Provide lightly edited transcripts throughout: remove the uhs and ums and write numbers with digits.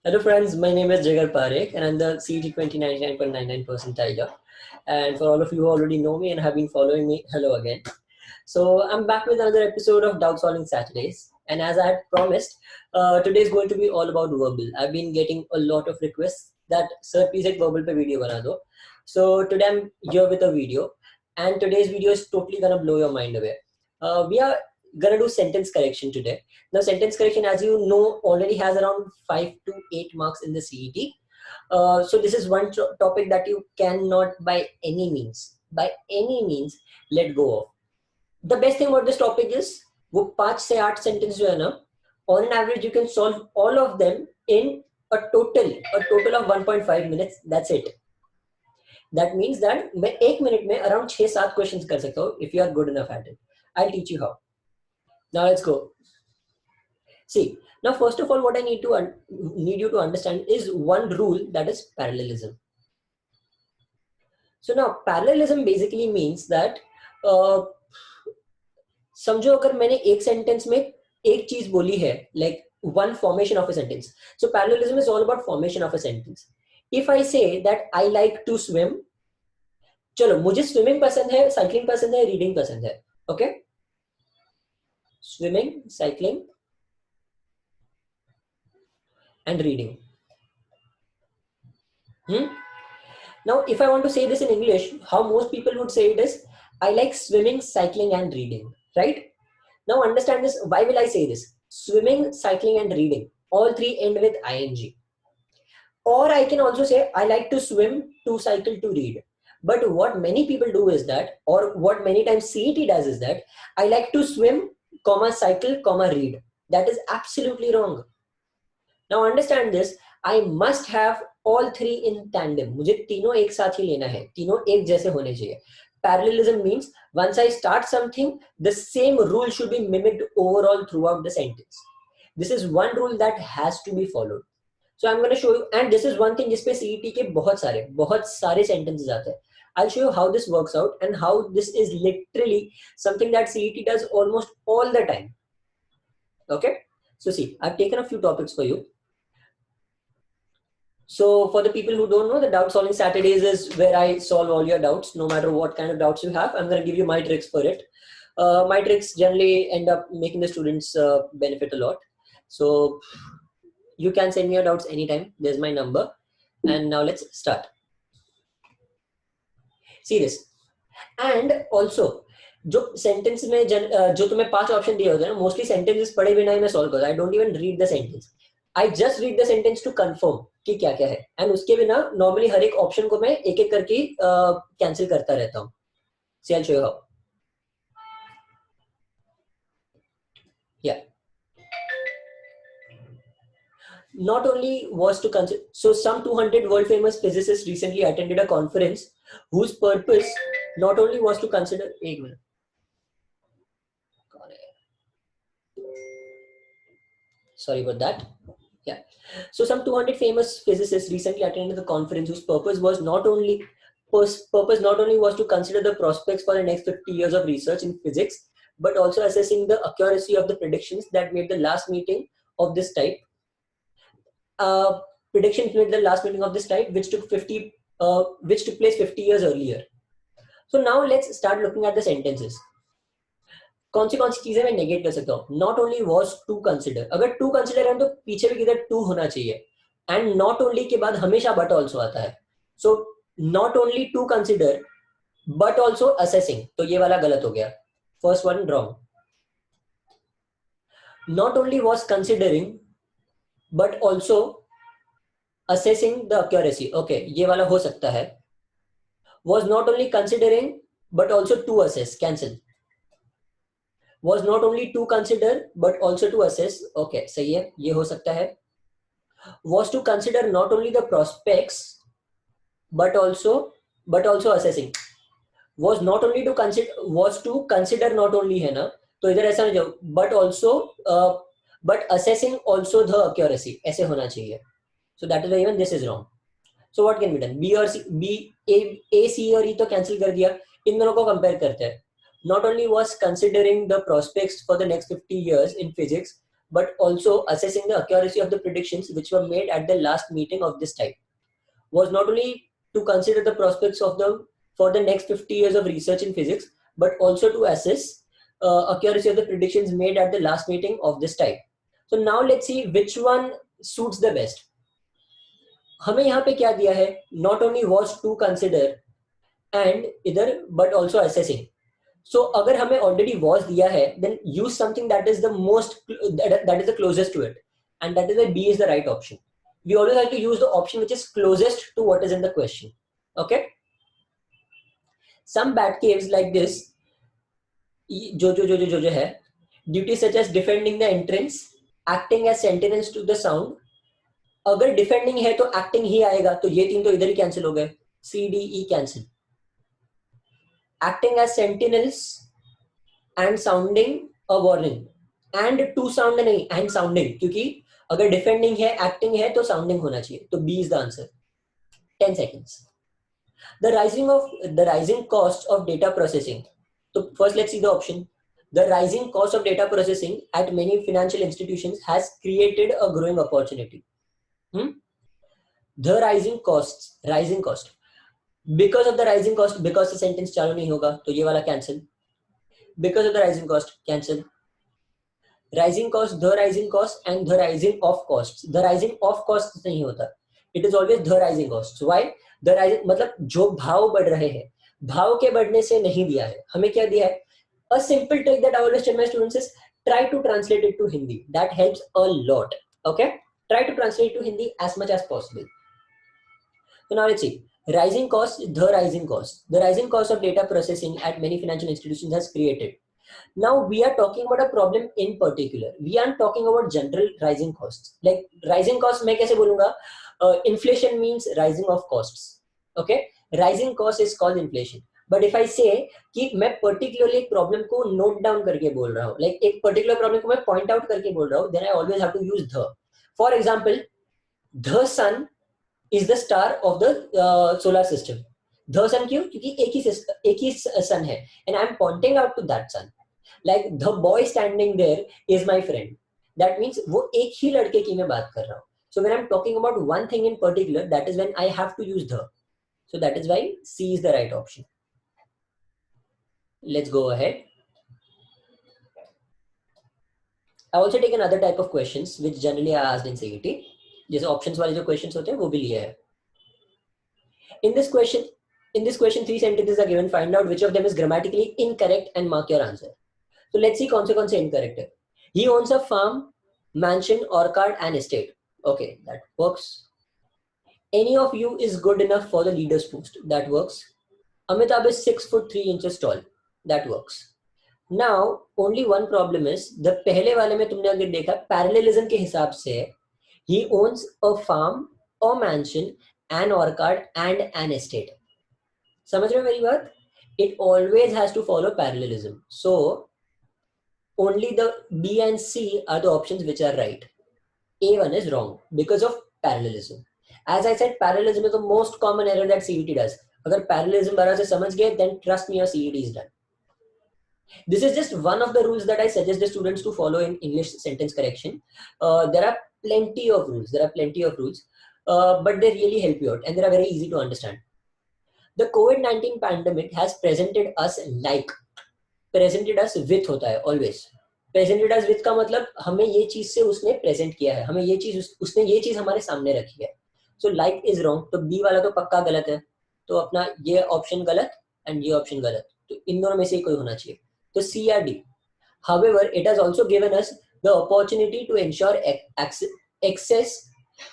Hello friends, my name is Jigar Parekh and I'm the CET 2099.99 percentiler. And for all of you who already know me and have been following me, hello again. So I'm back with another episode of Doubt Solving Saturdays. And as I had promised, today is going to be all about verbal. I've been getting a lot of requests that sir please ek verbal pe video bana do. So today I'm here with a video, and today's video is totally gonna blow your mind away. We are gonna do sentence correction today. Now sentence correction, as you know, already has around 5 to 8 marks in the CET. So this is one topic that you cannot by any means let go of. The best thing about this topic is वो 5 से 8 sentence जो है ना, on an average you can solve all of them in a total of 1.5 minutes. That's it. That means that मैं 1 minute में around 6-7 questions कर सकता हूँ if you are good enough at it. I'll teach you how. Now let's go. See, now first of all, what I need you to understand is one rule, that is parallelism. So now parallelism basically means that समझो अगर मैंने एक sentence में एक चीज बोली है, like one formation of a sentence. So parallelism is all about formation of a sentence. If I say that I like to swim, चलो मुझे स्विमिंग पसंद है, साइकिलिंग पसंद है, रीडिंग पसंद है. Okay, swimming, cycling and reading. Now if I want to say this in English, how most people would say it is, I like swimming, cycling and reading, right? Now understand this. Why will I say this? Swimming, cycling and reading, all three end with ing. Or I can also say I like to swim, to cycle, to read. But what many people do is that, or what many times CET does is that, I like to swim, comma, cycle, comma, read. That is absolutely wrong. Now understand this. I must have all three in tandem. मुझे तीनों एक साथ ही लेना है, तीनों एक जैसे होने चाहिए. Parallelism means once I start something, the same rule should be mimicked overall throughout the sentence. This is one rule that has to be followed. So I'm going to show you, and this is one thing जिसपे CET के बहुत सारे sentences आते हैं. I'll show you how this works out and how this is literally something that CET does almost all the time. Okay, so see, I've taken a few topics for you. So for the people who don't know, the Doubt Solving Saturdays is where I solve all your doubts, no matter what kind of doubts you have. I'm going to give you my tricks for it. My tricks generally end up making the students benefit a lot. So you can send me your doubts anytime. There's my number. And now let's start. See this. And also, जो sentence में जो तुम्हें 5 option दिए होते हैं ना, mostly sentences पढ़े बिना ही मैं सॉल्व करता हूं. I don't even read the sentence. I just read the sentence to confirm कि क्या क्या है, एंड उसके बिना नॉर्मली हर एक ऑप्शन को मैं एक एक करके कैंसिल करता रहता हूं. सी आई शो यू हाउ. या not only was to consider, so some 200 world famous physicists recently attended a conference whose purpose not only was to consider, एक minute, sorry about that. Yeah, so some 200 famous physicists recently attended the conference whose purpose not only was to consider the prospects for the next 50 years of research in physics, but also assessing the accuracy of the predictions that made the last meeting of this type. Predictions made the last meeting of this type, which took place 50 years earlier. So now let's start looking at the sentences. कौन सी चीजें मैं negate कर सकता हूँ? Not only was to consider. अगर to consider है तो पीछे भी किधर to होना चाहिए. And not only के बाद हमेशा but also आता है. So not only to consider but also assessing. तो ये वाला गलत हो गया. First one wrong. Not only was considering but also assessing the accuracy. Okay, ये वाला हो सकता है. Was not only considering but also to assess. Cancel. Was not only to consider but also to assess. Okay, सही है, ये हो सकता है. Was to consider not only the prospects but also assessing. Was not only to consider, was to consider not only है ना, तो इधर ऐसा नहीं जाओ, but also but assessing also the accuracy, ऐसे होना चाहिए. So that is why even this is wrong. So what can be done? B or C, A, C और E तो cancel कर दिया. इन दोनों को compare करते हैं. Not only was considering the prospects for the next 50 years in physics, but also assessing the accuracy of the predictions which were made at the last meeting of this type, was not only to consider the prospects of the for the next 50 years of research in physics, but also to assess accuracy of the predictions made at the last meeting of this type. So now let's see which one suits the best. हमें यहाँ पे क्या दिया है? Not only was to consider and इधर but also assessing. So अगर हमें already was दिया है, then use something that is the most that is the closest to it, and that is why B is the right option. We always have to use the option which is closest to what is in the question. Okay. Some bad caves like this, जो है, duties such as defending the entrance, acting as sentinels to the sound. अगर defending है तो acting ही आएगा, तो ये तीन तो इधर ही कैंसिल हो गए, C D E cancel. Acting as sentinels and sounding a warning, and to sound नहीं, एंड साउंडिंग, क्योंकि अगर डिफेंडिंग है एक्टिंग है तो साउंडिंग होना चाहिए, तो B is the answer. 10 seconds. The rising cost of data processing. So first let's see the option. The rising cost of data processing at many financial institutions has created a growing opportunity. The rising cost. Because of the rising cost, because the sentence चालू नहीं होगा तो ये वाला cancel. Because of the rising cost, cancel. Rising cost, the rising cost, and the rising of costs. The rising of costs नहीं होता. It is always the rising costs. Why? The rising मतलब जो भाव बढ़ रहे हैं, भाव के बढ़ने से नहीं दिया है. हमें क्या दिया है? A simple trick that I always tell my students is try to translate it to Hindi. That helps a lot. Okay? Try to translate to Hindi as much as possible. So now let's see. Rising costs, the rising cost. The rising cost of data processing at many financial institutions has created. Now we are talking about a problem in particular. We aren't talking about general rising costs. Like rising costs, मैं कैसे बोलूँगा? Inflation means rising of costs. Okay? Rising cost is called inflation. But if I say कि मैं particularly एक problem को note down करके बोल रहा हूँ, like एक particular problem को मैं point out करके बोल रहा हूँ, then I always have to use the. For example, the sun is the star of the solar system. The sun क्यों? क्योंकि एक ही sun है, and I'm pointing out to that sun. Like the boy standing there is my friend. That means वो एक ही लड़के की मैं बात कर रहा हूँ. So when I'm talking about one thing in particular, that is when I have to use the. So that is why C is the right option. Let's go ahead. I also take another type of questions which generally are asked in CET. जैसे options वाले जो questions होते हैं वो भी लिए हैं. In this question 3 sentences are given. Find out which of them is grammatically incorrect and mark your answer. So let's see कौन से incorrect है. He owns a farm, mansion, orchard and estate. Okay, that works. Any of you is good enough for the leader's post. That works. Amitabh is 6'3" tall. That works. Now only one problem is the पहले वाले में तुमने अगर देखा parallelism के हिसाब से he owns a farm, a mansion, an orchard and an estate. समझ रहे हो मेरी बात? It always has to follow parallelism. So only the B and C are the options which are right. A1 is wrong because of parallelism. As I said, parallelism is the most common error that CET does. अगर parallelism बारा से समझ गए, then trust me, your CET is done. This is just one of the rules that I suggest the students to follow in English sentence correction. There are plenty of rules. But they really help you out and they are very easy to understand. The COVID-19 pandemic has presented us with होता है always. Presented us with का मतलब हमें ये चीज से उसने present किया है, हमें ये चीज उसने ये चीज हमारे सामने रखी है. So like is wrong. तो B वाला तो पक्का गलत है. तो अपना ये option गलत and ये option गलत. तो इन दोनों में से कोई होना चाहिए. तो C या D. However, it has also given us the opportunity to ensure access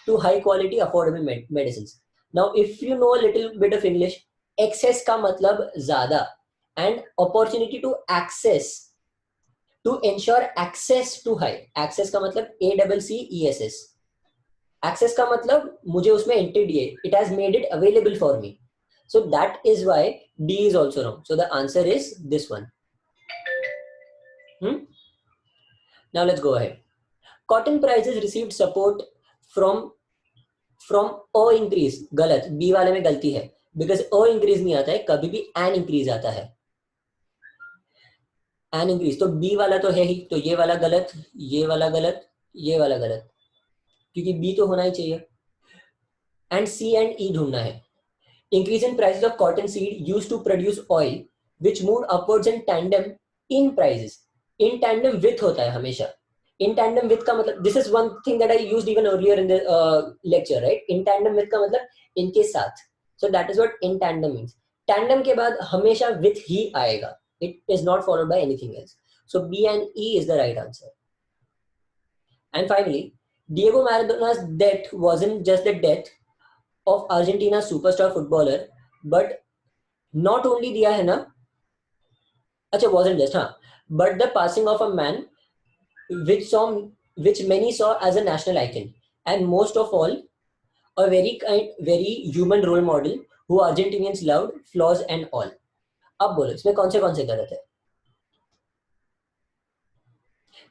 to high quality affordable medicines. Now, if you know a little bit of English, access का मतलब ज़्यादा and opportunity to access, to ensure access to high. Access का मतलब ACCESS. Access का मतलब मुझे उसमें entry दिए. It has made it available for me. So that is why D is also wrong. So the answer is this one. Now let's go ahead. Cotton prices received support from a increase. गलत. B वाले में गलती है. Because a increase नहीं आता है, कभी भी an increase आता है. An increase. तो B वाला तो है ही, तो ये वाला गलत, ये वाला गलत, ये वाला गलत, क्योंकि बी तो होना ही चाहिए। एंड सी एंड ई ढूंढना है। Increase in prices of cotton seed used to produce oil, which moved upwards in tandem in prices. In tandem with होता है हमेशा. In tandem with का मतलब, this is one thing that I used even earlier in the lecture, right? In tandem with का मतलब इनके साथ. So that is what in tandem means. Tandem के बाद हमेशा with ही आएगा. It is not followed by anything else. So B and E is the right answer. And finally, Diego Maradona's death wasn't just the death of Argentina's superstar footballer, but not only दिया है ना, अच्छा wasn't just, हाँ, but the passing of a man which saw which many saw as a national icon, and most of all a very kind, very human role model who Argentinians loved, flaws and all. अब बोलो इसमें कौन से गलत है?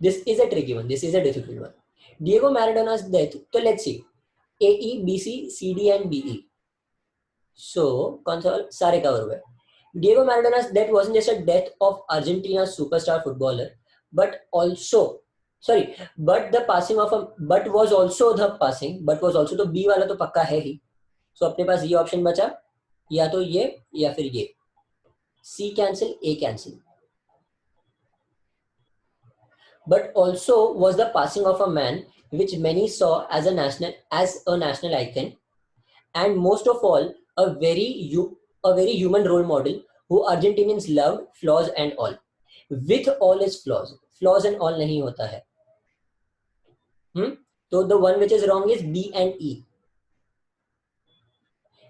This is a tricky one, this is a difficult one. Diego Maradona's death, so let's see, A, E, B, C, C, D and B, E. So कौन सा सारे कवर हुए. Diego Maradona's death wasn't just a death of Argentina's superstar footballer, but also, sorry, but the passing of a, but was also the passing, but was also, तो B वाला तो पक्का है ही. So अपने पास ये ऑप्शन बचा, या तो ये या फिर ये. C cancel, A cancel. But also was the passing of a man which many saw as a national icon, and most of all a very human role model who Argentinians loved, flaws and all. With all his flaws and all नहीं होता है. So the one which is wrong is B and E.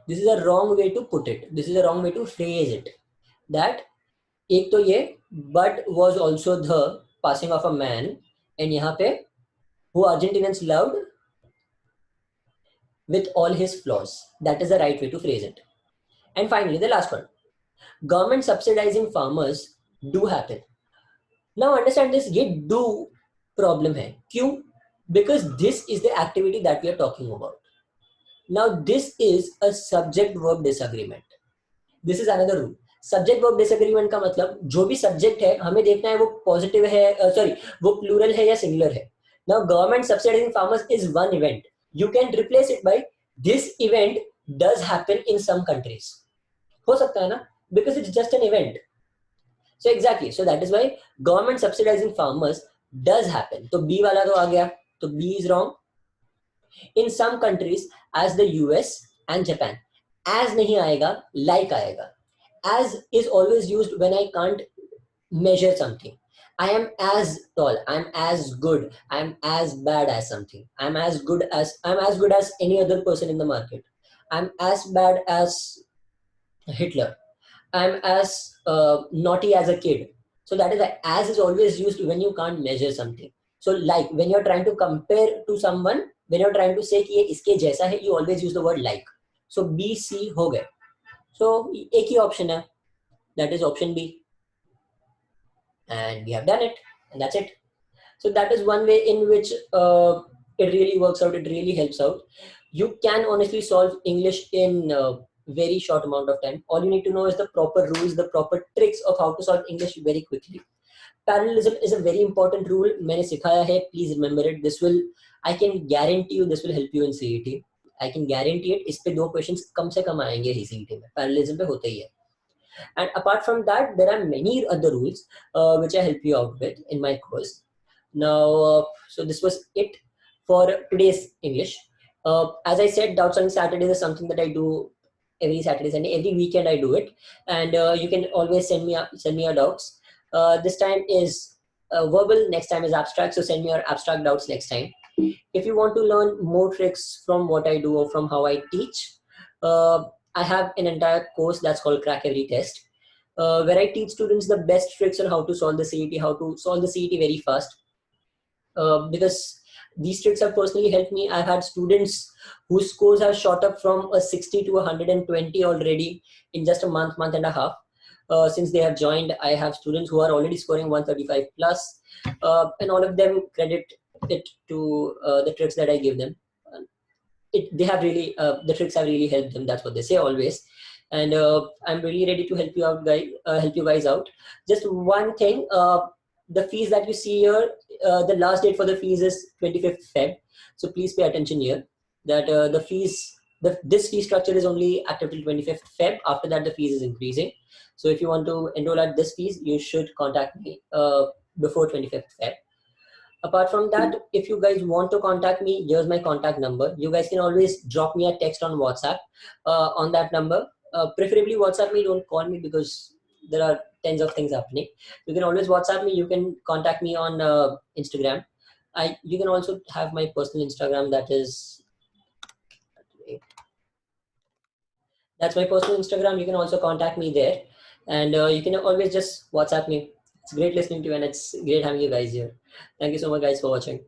This is a wrong way to put it. This is a wrong way to phrase it. That एक तो ये, but was also the passing of a man, and यहाँ पे who Argentinians loved with all his flaws. That is the right way to phrase it. And finally, the last one. Government subsidizing farmers do happen. Now understand this, ये do problem है. क्यों? Because this is the activity that we are talking about. Now this is a subject verb disagreement. This is another rule. Subject verb disagreement का मतलब जो भी subject है हमें देखना है वो positive है, वो plural है या singular है. Now government subsidizing farmers is one event. You can replace it by this event does happen in some countries. हो सकता है ना? Because it's just an event. So exactly. So that is why government subsidizing farmers does happen. तो B वाला तो आ गया. तो B is wrong. In some countries, as the US and Japan, as नहीं आएगा, like आएगा. As is always used when I can't measure something. I am as tall. I am as good. I am as bad as something. I am as good as any other person in the market. I am as bad as Hitler. I am as naughty as a kid. So that is why as is always used when you can't measure something. So like when you're trying to compare to someone, when you're trying to say कि ये इसके जैसा है, you always use the word like. So B, C हो गए. So एक ही option है, that is option B. And we have done it, and that's it. So that is one way in which it really works out, it really helps out. You can honestly solve English in very short amount of time. All you need to know is the proper rules, the proper tricks of how to solve English very quickly. Parallelism is a very important rule. मैंने सिखाया है, please remember it. This will, I can guarantee you, this will help you in CET. I can guarantee it. इस पे 2 questions कम से कम आएंगे ही CET में. Parallelism पे होते ही है. And apart from that, there are many other rules which I help you out with in my course. Now, so this was it for today's English. As I said, Doubts on Saturdays is something that I do every Saturday and every weekend I do it. And you can always send me your doubts. This time is verbal, next time is abstract. So send me your abstract doubts next time. If you want to learn more tricks from what I do or from how I teach, I have an entire course that's called Crack Every Test, where I teach students the best tricks on how to solve the CET, how to solve the CET very fast. Because these tricks have personally helped me. I've had students whose scores have shot up from a 60 to 120 already in just a month and a half. Since they have joined, I have students who are already scoring 135 plus, and all of them credit it to the tricks that I give them. They have really, the tricks have really helped them. That's what they say always. And I'm really ready to help you out, guys. Help you guys out. Just one thing. the fees that you see here, the last date for the fees is 25th Feb. So please pay attention here that the fees, this fee structure is only active till 25th Feb. After that, the fees is increasing. So if you want to enroll at this fees, you should contact me before 25th Feb. Apart from that, if you guys want to contact me, here's my contact number. You guys can always drop me a text on WhatsApp on that number. Preferably WhatsApp me, don't call me because there are tens of things happening. You can always WhatsApp me. You can contact me on Instagram. You can also have my personal Instagram. That's my personal Instagram. You can also contact me there, and you can always just WhatsApp me. It's great listening to you, and it's great having you guys here. Thank you so much, guys, for watching.